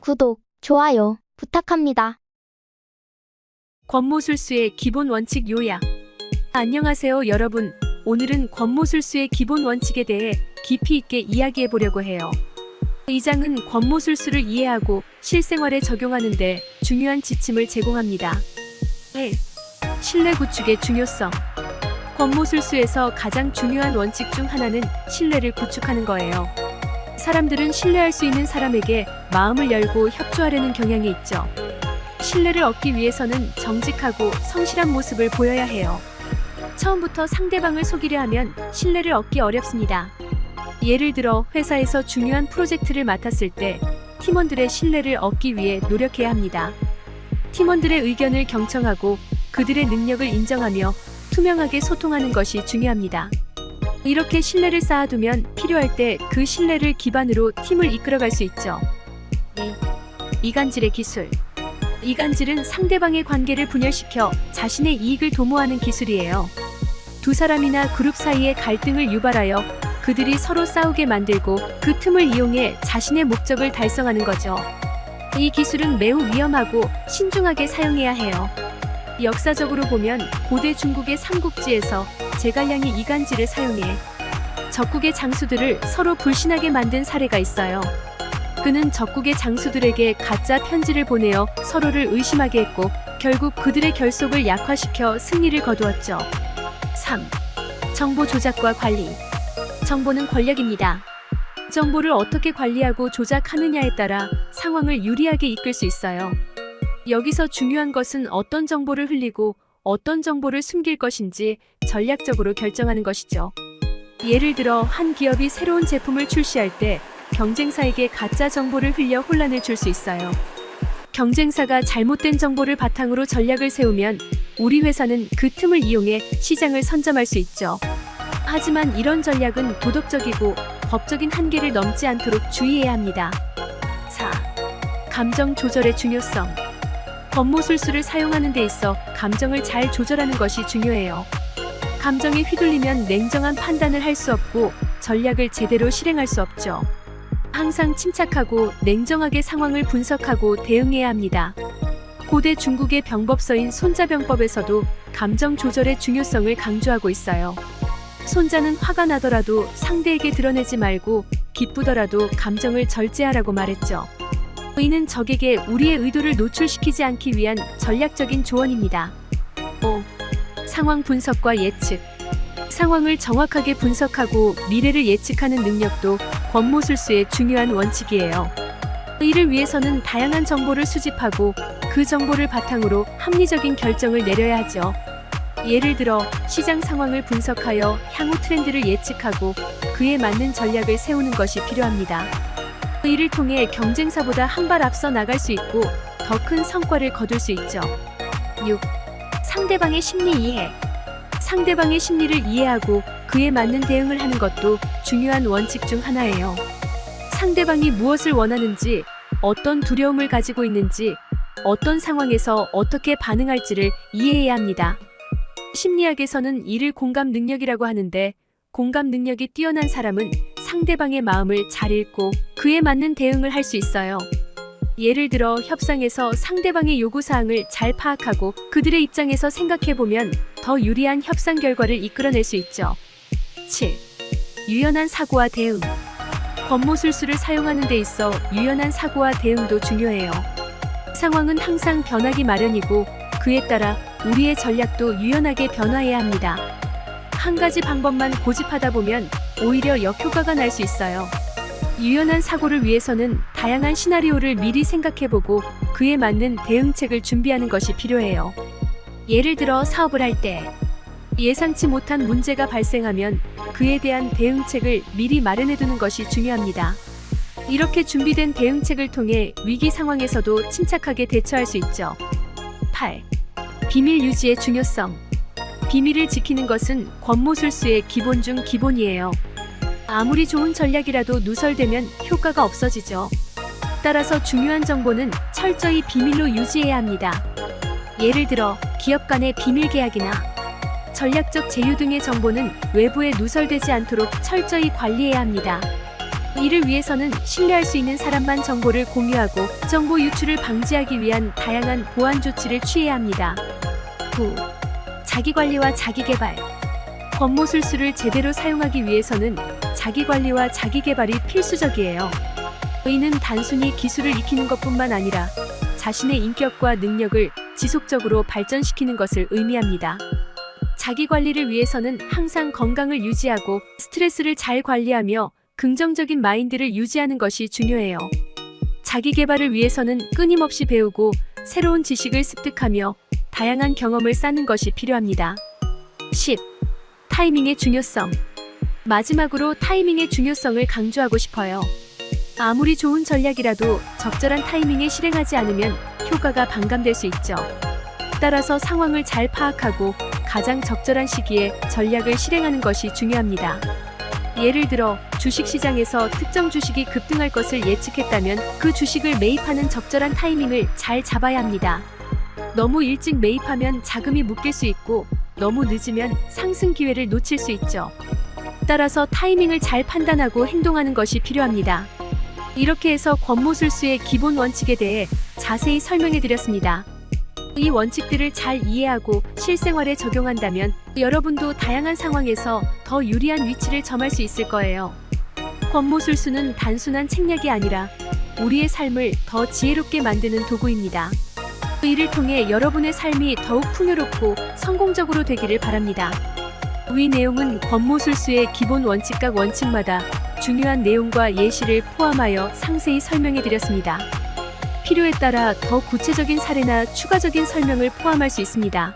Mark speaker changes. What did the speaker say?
Speaker 1: 구독, 좋아요 부탁합니다.
Speaker 2: 권모술수의 기본 원칙 요약. 안녕하세요 여러분. 오늘은 권모술수의 기본 원칙에 대해 깊이 있게 이야기해 보려고 해요. 이 장은 권모술수를 이해하고 실생활에 적용하는 데 중요한 지침을 제공합니다. 1. 신뢰 구축의 중요성. 권모술수에서 가장 중요한 원칙 중 하나는 신뢰를 구축하는 거예요. 사람들은 신뢰할 수 있는 사람에게 마음을 열고 협조하려는 경향이 있죠. 신뢰를 얻기 위해서는 정직하고 성실한 모습을 보여야 해요. 처음부터 상대방을 속이려 하면 신뢰를 얻기 어렵습니다. 예를 들어 회사에서 중요한 프로젝트를 맡았을 때 팀원들의 신뢰를 얻기 위해 노력해야 합니다. 팀원들의 의견을 경청하고 그들의 능력을 인정하며 투명하게 소통하는 것이 중요합니다. 이렇게 신뢰를 쌓아두면 필요할 때 그 신뢰를 기반으로 팀을 이끌어갈 수 있죠. 2. 이간질의 기술. 이간질은 상대방의 관계를 분열시켜 자신의 이익을 도모하는 기술이에요. 두 사람이나 그룹 사이의 갈등을 유발하여 그들이 서로 싸우게 만들고 그 틈을 이용해 자신의 목적을 달성하는 거죠. 이 기술은 매우 위험하고 신중하게 사용해야 해요. 역사적으로 보면 고대 중국의 삼국지에서 제갈량이 이간질을 사용해 적국의 장수들을 서로 불신하게 만든 사례가 있어요. 그는 적국의 장수들에게 가짜 편지를 보내어 서로를 의심하게 했고 결국 그들의 결속을 약화시켜 승리를 거두었죠. 3. 정보 조작과 관리. 정보는 권력입니다. 정보를 어떻게 관리하고 조작하느냐에 따라 상황을 유리하게 이끌 수 있어요. 여기서 중요한 것은 어떤 정보를 흘리고 어떤 정보를 숨길 것인지 전략적으로 결정하는 것이죠. 예를 들어 한 기업이 새로운 제품을 출시할 때 경쟁사에게 가짜 정보를 흘려 혼란을 줄 수 있어요. 경쟁사가 잘못된 정보를 바탕으로 전략을 세우면 우리 회사는 그 틈을 이용해 시장을 선점할 수 있죠. 하지만 이런 전략은 도덕적이고 법적인 한계를 넘지 않도록 주의해야 합니다. 4. 감정 조절의 중요성. 권모술수를 사용하는 데 있어 감정을 잘 조절하는 것이 중요해요. 감정에 휘둘리면 냉정한 판단을 할 수 없고 전략을 제대로 실행할 수 없죠. 항상 침착하고 냉정하게 상황을 분석하고 대응해야 합니다. 고대 중국의 병법서인 손자병법에서도 감정 조절의 중요성을 강조하고 있어요. 손자는 화가 나더라도 상대에게 드러내지 말고 기쁘더라도 감정을 절제하라고 말했죠. 이는 적에게 우리의 의도를 노출시키지 않기 위한 전략적인 조언입니다. 5. 상황 분석과 예측. 상황을 정확하게 분석하고 미래를 예측하는 능력도 권모술수의 중요한 원칙이에요. 이를 위해서는 다양한 정보를 수집하고 그 정보를 바탕으로 합리적인 결정을 내려야 하죠. 예를 들어 시장 상황을 분석하여 향후 트렌드를 예측하고 그에 맞는 전략을 세우는 것이 필요합니다. 이를 통해 경쟁사보다 한 발 앞서 나갈 수 있고 더 큰 성과를 거둘 수 있죠. 6. 상대방의 심리 이해. 상대방의 심리를 이해하고 그에 맞는 대응을 하는 것도 중요한 원칙 중 하나예요. 상대방이 무엇을 원하는지, 어떤 두려움을 가지고 있는지, 어떤 상황에서 어떻게 반응할지를 이해해야 합니다. 심리학에서는 이를 공감 능력이라고 하는데 공감 능력이 뛰어난 사람은 상대방의 마음을 잘 읽고 그에 맞는 대응을 할 수 있어요. 예를 들어 협상에서 상대방의 요구사항을 잘 파악하고 그들의 입장에서 생각해보면 더 유리한 협상 결과를 이끌어낼 수 있죠. 7. 유연한 사고와 대응. 권모술수를 사용하는 데 있어 유연한 사고와 대응도 중요해요. 상황은 항상 변하기 마련이고 그에 따라 우리의 전략도 유연하게 변화해야 합니다. 한 가지 방법만 고집하다 보면 오히려 역효과가 날 수 있어요. 유연한 사고를 위해서는 다양한 시나리오를 미리 생각해보고 그에 맞는 대응책을 준비하는 것이 필요해요. 예를 들어 사업을 할 때 예상치 못한 문제가 발생하면 그에 대한 대응책을 미리 마련해두는 것이 중요합니다. 이렇게 준비된 대응책을 통해 위기 상황에서도 침착하게 대처할 수 있죠. 8. 비밀 유지의 중요성. 비밀을 지키는 것은 권모술수의 기본 중 기본이에요. 아무리 좋은 전략이라도 누설되면 효과가 없어지죠. 따라서 중요한 정보는 철저히 비밀로 유지해야 합니다. 예를 들어 기업 간의 비밀 계약이나 전략적 제휴 등의 정보는 외부에 누설되지 않도록 철저히 관리해야 합니다. 이를 위해서는 신뢰할 수 있는 사람만 정보를 공유하고 정보 유출을 방지하기 위한 다양한 보안 조치를 취해야 합니다. 9. 자기관리와 자기개발. 권모술수를 제대로 사용하기 위해서는 자기관리와 자기개발이 필수적이에요. 이는 단순히 기술을 익히는 것뿐만 아니라 자신의 인격과 능력을 지속적으로 발전시키는 것을 의미합니다. 자기관리를 위해서는 항상 건강을 유지하고 스트레스를 잘 관리하며 긍정적인 마인드를 유지하는 것이 중요해요. 자기개발을 위해서는 끊임없이 배우고 새로운 지식을 습득하며 다양한 경험을 쌓는 것이 필요합니다. 10. 타이밍의 중요성. 마지막으로 타이밍의 중요성을 강조하고 싶어요. 아무리 좋은 전략이라도 적절한 타이밍에 실행하지 않으면 효과가 반감될 수 있죠. 따라서 상황을 잘 파악하고 가장 적절한 시기에 전략을 실행하는 것이 중요합니다. 예를 들어 주식시장에서 특정 주식이 급등할 것을 예측했다면 그 주식을 매입하는 적절한 타이밍을 잘 잡아야 합니다. 너무 일찍 매입하면 자금이 묶일 수 있고 너무 늦으면 상승 기회를 놓칠 수 있죠. 따라서 타이밍을 잘 판단하고 행동하는 것이 필요합니다. 이렇게 해서 권모술수의 기본 원칙에 대해 자세히 설명해 드렸습니다. 이 원칙들을 잘 이해하고 실생활에 적용한다면 여러분도 다양한 상황에서 더 유리한 위치를 점할 수 있을 거예요. 권모술수는 단순한 책략이 아니라 우리의 삶을 더 지혜롭게 만드는 도구입니다. 이를 통해 여러분의 삶이 더욱 풍요롭고 성공적으로 되기를 바랍니다. 위 내용은 권모술수의 기본 원칙 각 원칙마다 중요한 내용과 예시를 포함하여 상세히 설명해 드렸습니다. 필요에 따라 더 구체적인 사례나 추가적인 설명을 포함할 수 있습니다.